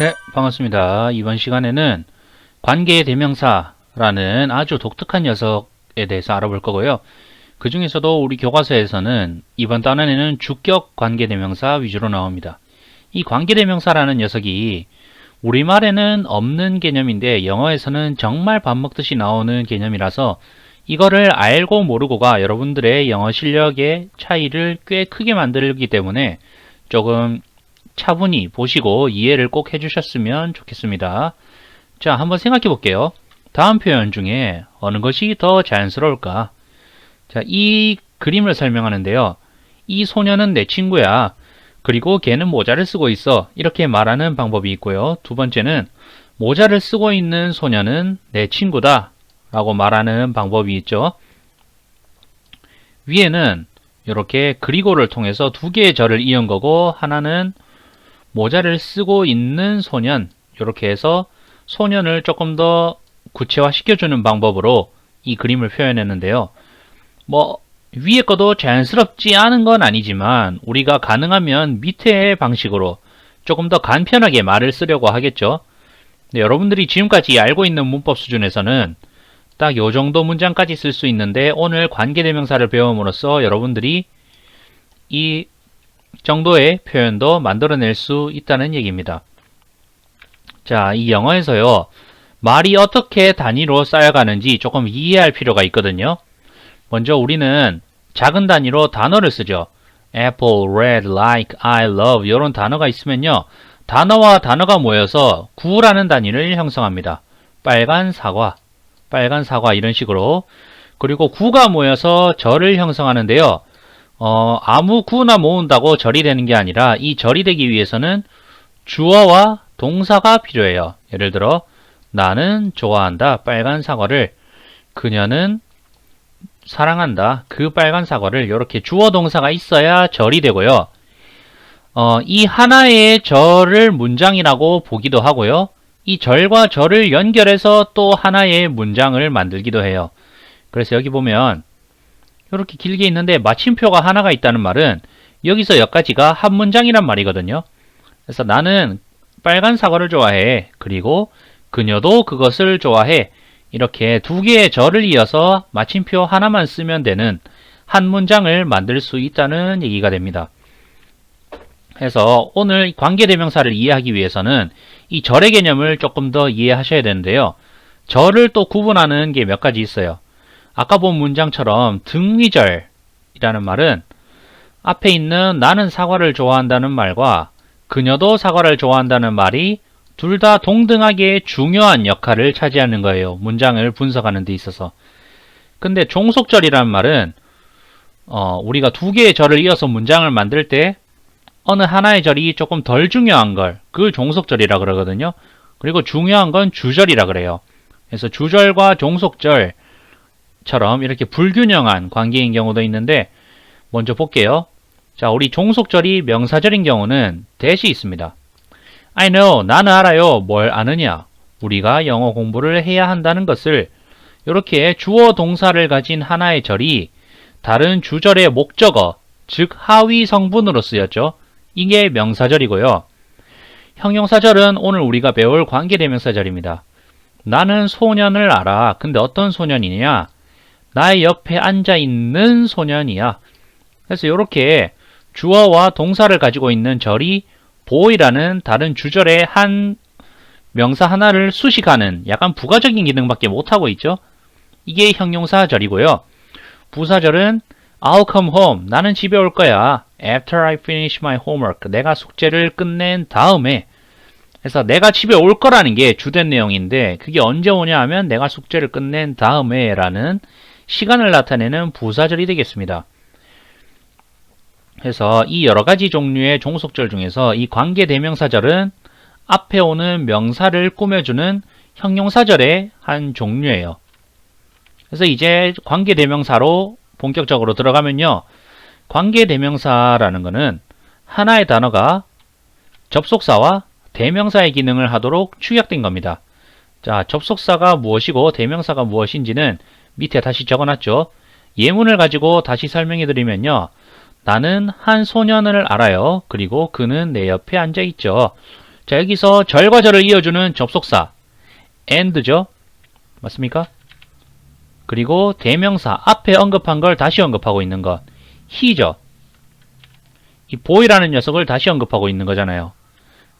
네, 반갑습니다. 이번 시간에는 관계의 대명사라는 아주 독특한 녀석에 대해서 알아볼 거고요. 그 중에서도 우리 교과서에서는 이번 단원에는 주격 관계대명사 위주로 나옵니다. 이 관계대명사라는 녀석이 우리말에는 없는 개념인데 영어에서는 정말 밥 먹듯이 나오는 개념이라서 이거를 알고 모르고가 여러분들의 영어 실력의 차이를 꽤 크게 만들기 때문에 조금 차분히 보시고 이해를 꼭 해주셨으면 좋겠습니다. 자, 한번 생각해 볼게요. 다음 표현 중에 어느 것이 더 자연스러울까? 자, 이 그림을 설명하는데요. 이 소녀는 내 친구야. 그리고 걔는 모자를 쓰고 있어. 이렇게 말하는 방법이 있고요. 두 번째는 모자를 쓰고 있는 소녀는 내 친구다. 라고 말하는 방법이 있죠. 위에는 이렇게 그리고를 통해서 두 개의 절을 이은 거고 하나는 모자를 쓰고 있는 소년, 이렇게 해서 소년을 조금 더 구체화 시켜주는 방법으로 이 그림을 표현했는데요. 위에 거도 자연스럽지 않은 건 아니지만 우리가 가능하면 밑에 방식으로 조금 더 간편하게 말을 쓰려고 하겠죠. 근데 여러분들이 지금까지 알고 있는 문법 수준에서는 딱 요 정도 문장까지 쓸 수 있는데 오늘 관계대명사를 배움으로써 여러분들이 이 정도의 표현도 만들어낼 수 있다는 얘기입니다. 자, 이 영어에서요. 말이 어떻게 단위로 쌓여가는지 조금 이해할 필요가 있거든요. 먼저 우리는 작은 단위로 단어를 쓰죠. apple, red, like, I love 이런 단어가 있으면요. 단어와 단어가 모여서 구라는 단위를 형성합니다. 빨간 사과 이런 식으로. 그리고 구가 모여서 절을 형성하는데요. 아무 구나 모은다고 절이 되는 게 아니라 이 절이 되기 위해서는 주어와 동사가 필요해요. 예를 들어 나는 좋아한다 빨간 사과를, 그녀는 사랑한다 그 빨간 사과를. 이렇게 주어 동사가 있어야 절이 되고요. 이 하나의 절을 문장이라고 보기도 하고요. 이 절과 절을 연결해서 또 하나의 문장을 만들기도 해요. 그래서 여기 보면 이렇게 길게 있는데 마침표가 하나가 있다는 말은 여기서 여기까지가 한 문장이란 말이거든요. 그래서 나는 빨간 사과를 좋아해. 그리고 그녀도 그것을 좋아해. 이렇게 두 개의 절을 이어서 마침표 하나만 쓰면 되는 한 문장을 만들 수 있다는 얘기가 됩니다. 그래서 오늘 관계대명사를 이해하기 위해서는 이 절의 개념을 조금 더 이해하셔야 되는데요. 절을 또 구분하는 게 몇 가지 있어요. 아까 본 문장처럼 등위절이라는 말은 앞에 있는 나는 사과를 좋아한다는 말과 그녀도 사과를 좋아한다는 말이 둘 다 동등하게 중요한 역할을 차지하는 거예요. 문장을 분석하는 데 있어서. 근데 종속절이라는 말은 우리가 두 개의 절을 이어서 문장을 만들 때 어느 하나의 절이 조금 덜 중요한 걸 그 종속절이라 그러거든요. 그리고 중요한 건 주절이라 그래요. 그래서 주절과 종속절 처럼 이렇게 불균형한 관계인 경우도 있는데 먼저 볼게요. 자, 우리 종속절이 명사절인 경우는 대시 있습니다. I know, 나는 알아요. 뭘 아느냐? 우리가 영어 공부를 해야 한다는 것을. 이렇게 주어 동사를 가진 하나의 절이 다른 주절의 목적어, 즉 하위 성분으로 쓰였죠. 이게 명사절이고요. 형용사절은 오늘 우리가 배울 관계대명사절입니다. 나는 소년을 알아. 근데 어떤 소년이냐? 나의 옆에 앉아있는 소년이야. 그래서 이렇게 주어와 동사를 가지고 있는 절이 보이라는 다른 주절의 한 명사 하나를 수식하는 약간 부가적인 기능밖에 못하고 있죠. 이게 형용사절이고요. 부사절은 I'll come home. 나는 집에 올 거야. After I finish my homework. 내가 숙제를 끝낸 다음에. 그래서 내가 집에 올 거라는 게 주된 내용인데 그게 언제 오냐 하면 내가 숙제를 끝낸 다음에 라는 시간을 나타내는 부사절이 되겠습니다. 그래서 이 여러가지 종류의 종속절 중에서 이 관계대명사절은 앞에 오는 명사를 꾸며주는 형용사절의 한 종류예요. 그래서 이제 관계대명사로 본격적으로 들어가면요. 관계대명사라는 것은 하나의 단어가 접속사와 대명사의 기능을 하도록 축약된 겁니다. 자, 접속사가 무엇이고 대명사가 무엇인지는 밑에 다시 적어놨죠. 예문을 가지고 다시 설명해 드리면요. 나는 한 소년을 알아요. 그리고 그는 내 옆에 앉아있죠. 자, 여기서 절과 절을 이어주는 접속사 and죠. 맞습니까? 그리고 대명사 앞에 언급한 걸 다시 언급하고 있는 것 he죠. 이 boy라는 녀석을 다시 언급하고 있는 거잖아요.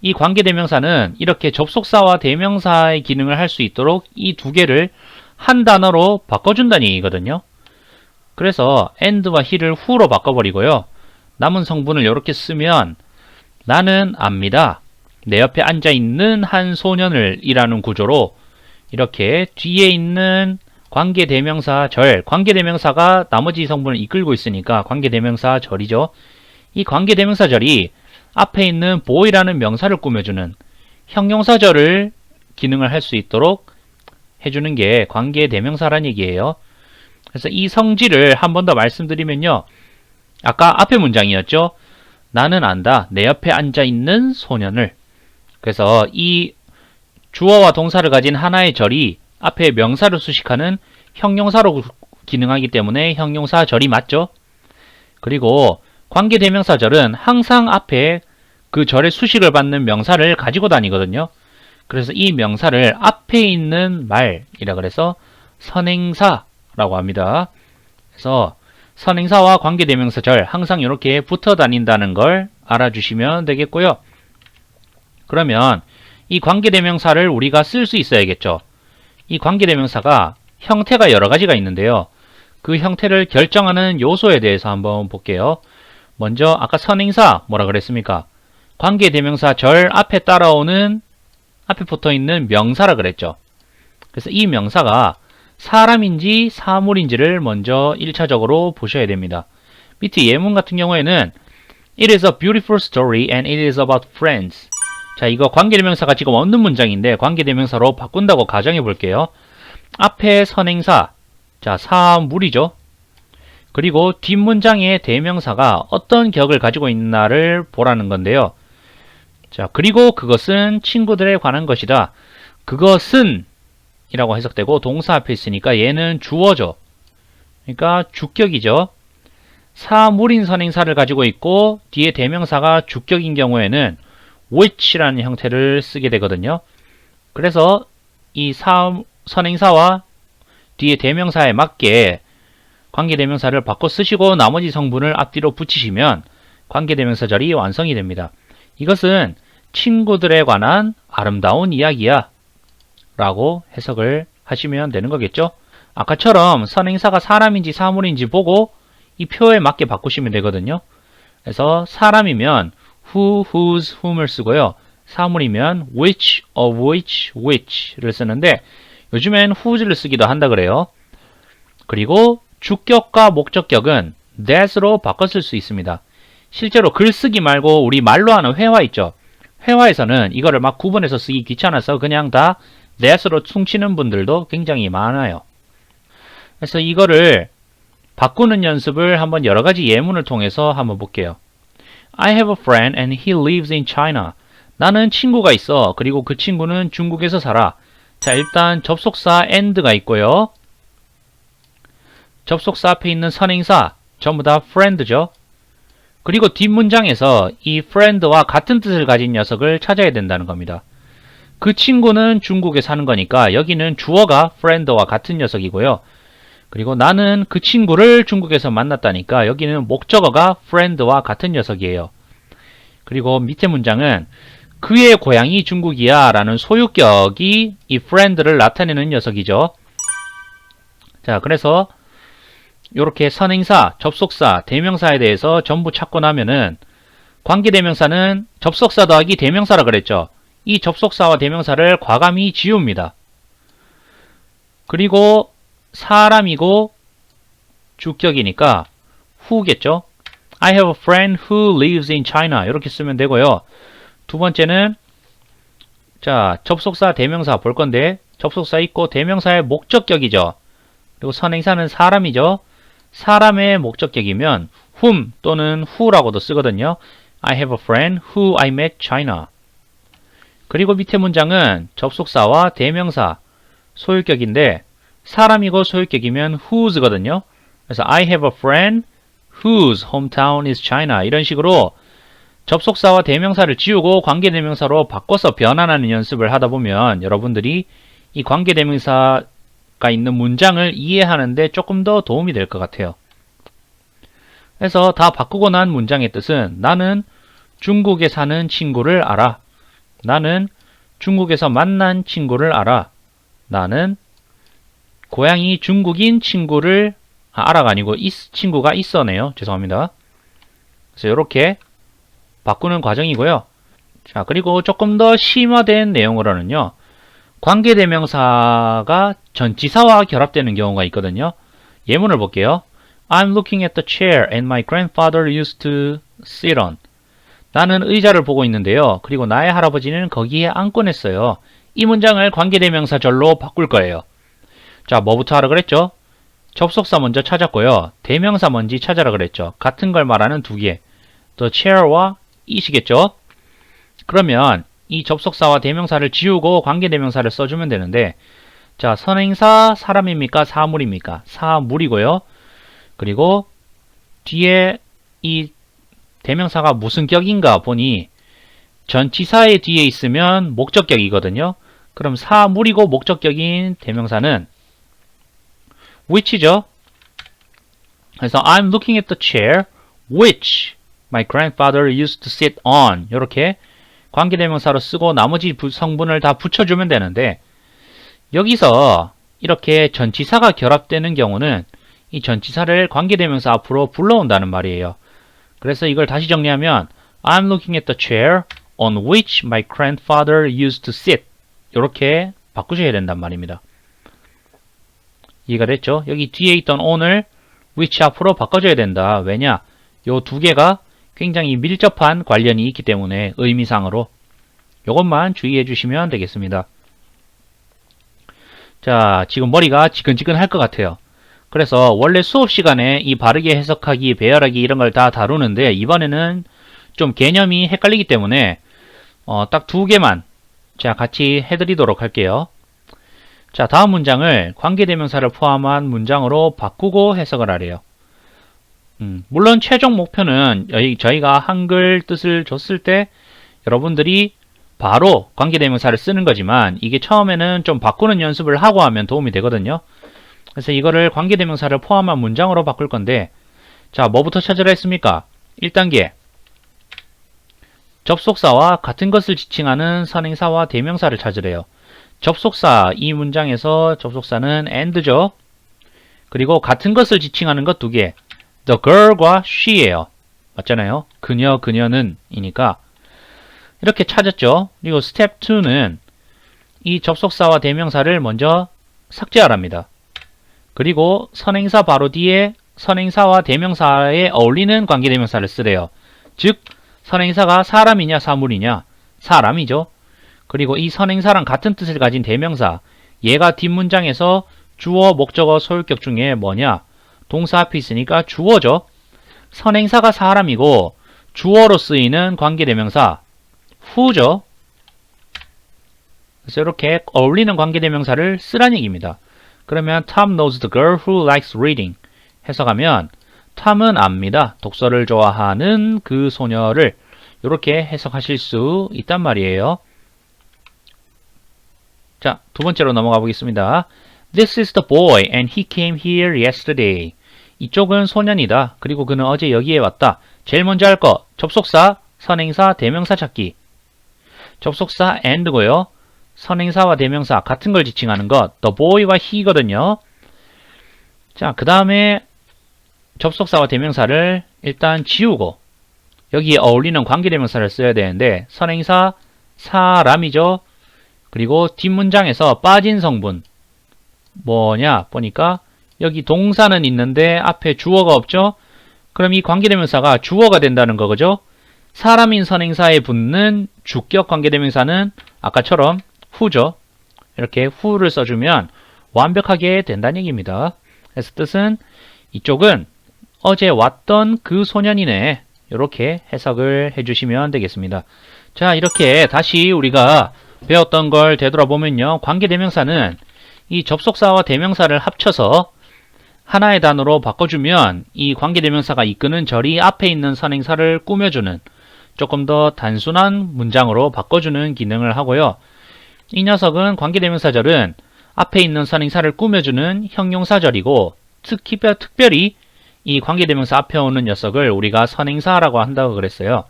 이 관계대명사는 이렇게 접속사와 대명사의 기능을 할 수 있도록 이 두 개를 한 단어로 바꿔준다는 얘기거든요. 그래서 and와 he를 who로 바꿔버리고요. 남은 성분을 이렇게 쓰면 나는 압니다. 내 옆에 앉아있는 한 소년을 이라는 구조로 이렇게 뒤에 있는 관계대명사 절, 관계대명사가 나머지 성분을 이끌고 있으니까 관계대명사 절이죠. 이 관계대명사 절이 앞에 있는 boy라는 명사를 꾸며주는 형용사절을 기능을 할 수 있도록 해주는 게 관계대명사란 얘기예요. 그래서 이 성질을 한 번 더 말씀드리면요. 아까 앞에 문장이었죠. 나는 안다. 내 옆에 앉아있는 소년을. 그래서 이 주어와 동사를 가진 하나의 절이 앞에 명사를 수식하는 형용사로 기능하기 때문에 형용사절이 맞죠. 그리고 관계대명사절은 항상 앞에 그 절의 수식을 받는 명사를 가지고 다니거든요. 그래서 이 명사를 앞에 있는 말이라 그래서 선행사라고 합니다. 그래서 선행사와 관계대명사절 항상 이렇게 붙어 다닌다는 걸 알아주시면 되겠고요. 그러면 이 관계대명사를 우리가 쓸 수 있어야겠죠. 이 관계대명사가 형태가 여러 가지가 있는데요. 그 형태를 결정하는 요소에 대해서 한번 볼게요. 먼저 아까 선행사 뭐라 그랬습니까? 관계대명사 절 앞에 따라오는 앞에 붙어있는 명사라 그랬죠. 그래서 이 명사가 사람인지 사물인지를 먼저 1차적으로 보셔야 됩니다. 밑에 예문 같은 경우에는 It is a beautiful story and it is about friends. 자, 이거 관계대명사가 지금 없는 문장인데 관계대명사로 바꾼다고 가정해 볼게요. 앞에 선행사, 자, 사물이죠. 그리고 뒷문장의 대명사가 어떤 격을 가지고 있나를 보라는 건데요. 자, 그리고 그것은 친구들에 관한 것이다. 그것은 이라고 해석되고 동사 앞에 있으니까 얘는 주어죠. 그러니까 주격이죠. 사물인 선행사를 가지고 있고 뒤에 대명사가 주격인 경우에는 which라는 형태를 쓰게 되거든요. 그래서 이 선행사와 뒤에 대명사에 맞게 관계대명사를 바꿔 쓰시고 나머지 성분을 앞뒤로 붙이시면 관계대명사절이 완성이 됩니다. 이것은 친구들에 관한 아름다운 이야기야 라고 해석을 하시면 되는 거겠죠. 아까처럼 선행사가 사람인지 사물인지 보고 이 표에 맞게 바꾸시면 되거든요. 그래서 사람이면 who, whose, whom을 쓰고요. 사물이면 which, of which, which를 쓰는데 요즘엔 whose를 쓰기도 한다 그래요. 그리고 주격과 목적격은 that으로 바꿔 쓸 수 있습니다. 실제로 글쓰기 말고 우리 말로 하는 회화 있죠. 회화에서는 이거를 막 구분해서 쓰기 귀찮아서 그냥 다 that으로 퉁치는 분들도 굉장히 많아요. 그래서 이거를 바꾸는 연습을 한번 여러 가지 예문을 통해서 한번 볼게요. I have a friend and he lives in China. 나는 친구가 있어. 그리고 그 친구는 중국에서 살아. 자, 일단 접속사 and가 있고요. 접속사 앞에 있는 선행사 전부 다 friend죠. 그리고 뒷문장에서 이 friend와 같은 뜻을 가진 녀석을 찾아야 된다는 겁니다. 그 친구는 중국에 사는 거니까 여기는 주어가 friend와 같은 녀석이고요. 그리고 나는 그 친구를 중국에서 만났다니까 여기는 목적어가 friend와 같은 녀석이에요. 그리고 밑에 문장은 그의 고향이 중국이야 라는 소유격이 이 friend를 나타내는 녀석이죠. 자, 그래서 이렇게 선행사, 접속사, 대명사에 대해서 전부 찾고 나면은 관계대명사는 접속사 더하기 대명사라 그랬죠. 이 접속사와 대명사를 과감히 지웁니다. 그리고 사람이고 주격이니까 who겠죠. I have a friend who lives in China 이렇게 쓰면 되고요. 두 번째는 자, 접속사, 대명사 볼 건데 접속사 있고 대명사의 목적격이죠. 그리고 선행사는 사람이죠. 사람의 목적격이면 whom 또는 who라고도 쓰거든요. I have a friend who I met China. 그리고 밑에 문장은 접속사와 대명사, 소유격인데 사람이고 소유격이면 whose거든요. 그래서 I have a friend whose hometown is China. 이런 식으로 접속사와 대명사를 지우고 관계대명사로 바꿔서 변환하는 연습을 하다 보면 여러분들이 이 관계대명사가 있는 문장을 이해하는데 조금 더 도움이 될 것 같아요. 그래서 다 바꾸고 난 문장의 뜻은 나는 중국에 사는 친구를 알아. 나는 중국에서 만난 친구를 알아. 나는 고향이 중국인 친구를 알아가 아니고 친구가 있어네요. 죄송합니다. 그래서 이렇게 바꾸는 과정이고요. 자, 그리고 조금 더 심화된 내용으로는요. 관계대명사가 전치사와 결합되는 경우가 있거든요. 예문을 볼게요. I'm looking at the chair and my grandfather used to sit on. 나는 의자를 보고 있는데요. 그리고 나의 할아버지는 거기에 앉곤 했어요. 이 문장을 관계대명사절로 바꿀 거예요. 자, 뭐부터 하라 그랬죠? 접속사 먼저 찾았고요. 대명사 뭔지 찾아라 그랬죠. 같은 걸 말하는 두 개. The chair와 it이겠죠? 그러면 이 접속사와 대명사를 지우고 관계대명사를 써주면 되는데, 자, 선행사 사람입니까? 사물입니까? 사물이고요. 그리고 뒤에 이 대명사가 무슨 격인가 보니 전치사의 뒤에 있으면 목적격이거든요. 그럼 사물이고 목적격인 대명사는 which죠. 그래서 I'm looking at the chair which my grandfather used to sit on. 이렇게 관계대명사로 쓰고 나머지 성분을 다 붙여주면 되는데, 여기서 이렇게 전치사가 결합되는 경우는 이 전치사를 관계대명사 앞으로 불러온다는 말이에요. 그래서 이걸 다시 정리하면 I'm looking at the chair on which my grandfather used to sit. 이렇게 바꾸셔야 된단 말입니다. 이해가 됐죠? 여기 뒤에 있던 on을 which 앞으로 바꿔줘야 된다. 왜냐? 요 두 개가 굉장히 밀접한 관련이 있기 때문에 의미상으로 요것만 주의해 주시면 되겠습니다. 자, 지금 머리가 지근지근 할 것 같아요. 그래서 원래 수업 시간에 이 바르게 해석하기, 배열하기 이런 걸 다 다루는데 이번에는 좀 개념이 헷갈리기 때문에 딱 두 개만 자 같이 해드리도록 할게요. 자, 다음 문장을 관계대명사를 포함한 문장으로 바꾸고 해석을 하래요. 물론 최종 목표는 저희가 한글 뜻을 줬을 때 여러분들이 바로 관계대명사를 쓰는 거지만 이게 처음에는 좀 바꾸는 연습을 하고 하면 도움이 되거든요. 그래서 이거를 관계대명사를 포함한 문장으로 바꿀 건데, 자, 뭐부터 찾으라 했습니까? 1단계 접속사와 같은 것을 지칭하는 선행사와 대명사를 찾으래요. 접속사, 이 문장에서 접속사는 and죠. 그리고 같은 것을 지칭하는 것 두 개, the girl과 she예요. 맞잖아요. 그녀, 그녀는 이니까 이렇게 찾았죠. 그리고 스텝 2는 이 접속사와 대명사를 먼저 삭제하랍니다. 그리고 선행사 바로 뒤에 선행사와 대명사에 어울리는 관계대명사를 쓰래요. 즉 선행사가 사람이냐 사물이냐? 사람이죠. 그리고 이 선행사랑 같은 뜻을 가진 대명사, 얘가 뒷문장에서 주어, 목적어, 소유격 중에 뭐냐? 동사 앞에 있으니까 주어죠. 선행사가 사람이고 주어로 쓰이는 관계대명사 who죠. 그래서 이렇게 어울리는 관계대명사를 쓰라는 얘기입니다. 그러면 Tom knows the girl who likes reading. 해석하면 탐은 압니다. 독서를 좋아하는 그 소녀를. 이렇게 해석하실 수 있단 말이에요. 자, 두 번째로 넘어가 보겠습니다. This is the boy and he came here yesterday. 이쪽은 소년이다. 그리고 그는 어제 여기에 왔다. 제일 먼저 할 거, 접속사, 선행사, 대명사 찾기. 접속사 and고요. 선행사와 대명사 같은 걸 지칭하는 것, the boy와 he거든요. 자, 그 다음에 접속사와 대명사를 일단 지우고 여기에 어울리는 관계대명사를 써야 되는데 선행사 사람이죠. 그리고 뒷문장에서 빠진 성분 뭐냐 보니까 여기 동사는 있는데 앞에 주어가 없죠. 그럼 이 관계대명사가 주어가 된다는 거죠. 사람인 선행사에 붙는 주격 관계대명사는 아까처럼 who죠. 이렇게 who를 써주면 완벽하게 된다는 얘기입니다. 그래서 뜻은 이쪽은 어제 왔던 그 소년이네. 이렇게 해석을 해주시면 되겠습니다. 자, 이렇게 다시 우리가 배웠던 걸 되돌아보면요. 관계대명사는 이 접속사와 대명사를 합쳐서 하나의 단어로 바꿔주면 이 관계대명사가 이끄는 절이 앞에 있는 선행사를 꾸며주는 조금 더 단순한 문장으로 바꿔주는 기능을 하고요. 이 녀석은 관계대명사절은 앞에 있는 선행사를 꾸며주는 형용사절이고 특별히 이 관계대명사 앞에 오는 녀석을 우리가 선행사라고 한다고 그랬어요.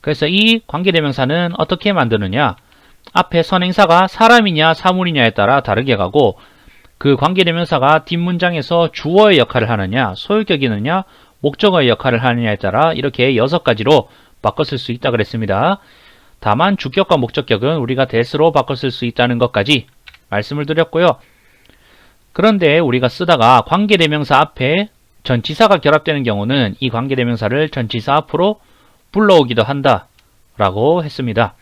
그래서 이 관계대명사는 어떻게 만드느냐, 앞에 선행사가 사람이냐 사물이냐에 따라 다르게 가고 그 관계대명사가 뒷문장에서 주어의 역할을 하느냐 소유격이느냐 목적어의 역할을 하느냐에 따라 이렇게 6가지로 바꿔 쓸 수 있다 그랬습니다. 다만 주격과 목적격은 우리가 대스로 바꿔 쓸 수 있다는 것까지 말씀을 드렸고요. 그런데 우리가 쓰다가 관계대명사 앞에 전치사가 결합되는 경우는 이 관계대명사를 전치사 앞으로 불러오기도 한다 라고 했습니다.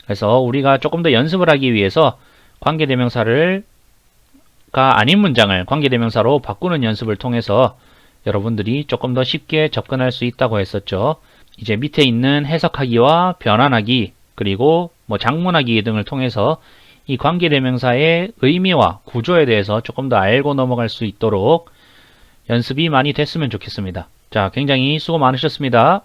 그래서 우리가 조금 더 연습을 하기 위해서 관계대명사가 아닌 문장을 관계대명사로 바꾸는 연습을 통해서 여러분들이 조금 더 쉽게 접근할 수 있다고 했었죠. 이제 밑에 있는 해석하기와 변환하기 그리고 장문하기 등을 통해서 이 관계대명사의 의미와 구조에 대해서 조금 더 알고 넘어갈 수 있도록 연습이 많이 됐으면 좋겠습니다. 자, 굉장히 수고 많으셨습니다.